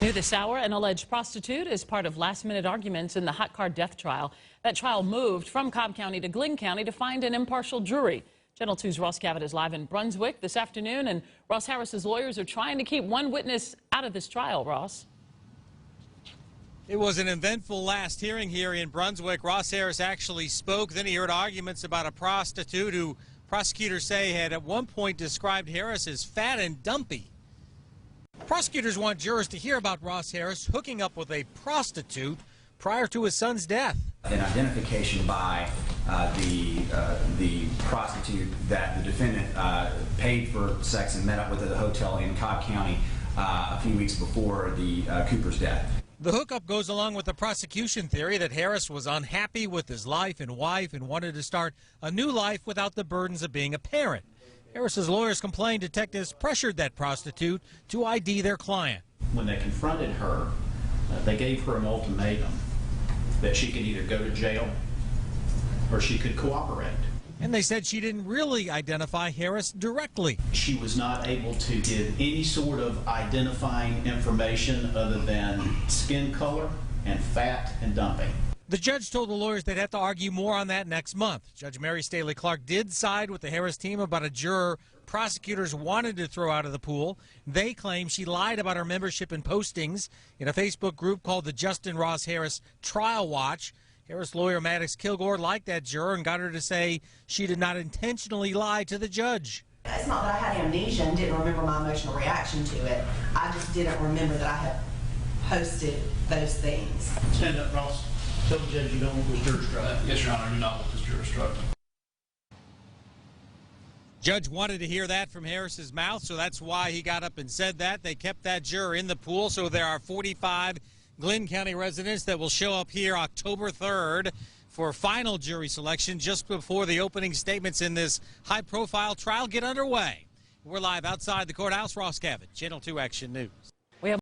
New this hour, an alleged prostitute is part of last-minute arguments in the hot car death trial. That trial moved from Cobb County to Glynn County to find an impartial jury. Channel 2's Ross Cavett is live in Brunswick this afternoon, and Ross Harris's lawyers are trying to keep one witness out of this trial. Ross. It was an eventful last hearing here in Brunswick. Ross Harris actually spoke. Then he heard arguments about a prostitute who prosecutors say had at one point described Harris as fat and dumpy. Prosecutors want jurors to hear about Ross Harris hooking up with a prostitute prior to his son's death. An identification by the prostitute that the defendant paid for sex and met up with at the hotel in Cobb County a few weeks before the Cooper's death. The hookup goes along with the prosecution theory that Harris was unhappy with his life and wife and wanted to start a new life without the burdens of being a parent. Harris's lawyers complained detectives pressured that prostitute to ID their client. When they confronted her, they gave her an ultimatum that she could either go to jail or she could cooperate. And they said she didn't really identify Harris directly. She was not able to give any sort of identifying information other than skin color and fat and dumping. The judge told the lawyers they'd have to argue more on that next month. Judge Mary Staley Clark did side with the Harris team about a juror prosecutors wanted to throw out of the pool. They claim she lied about her membership and postings in a Facebook group called the Justin Ross Harris Trial Watch. Harris lawyer Maddox Kilgore liked that juror and got her to say she did not intentionally lie to the judge. It's not that I had amnesia and didn't remember my emotional reaction to it. I just didn't remember that I had posted those things. Stand up, Ross. Tell the judge you don't want this juror struck. Yes, Your Honor, I do not want this juror struck. Judge wanted to hear that from Harris's mouth, so that's why he got up and said that. They kept that juror in the pool, so there are 45 Glynn County residents that will show up here October 3rd for final jury selection just before the opening statements in this high-profile trial get underway. We're live outside the courthouse. Ross Cavett, Channel 2 Action News.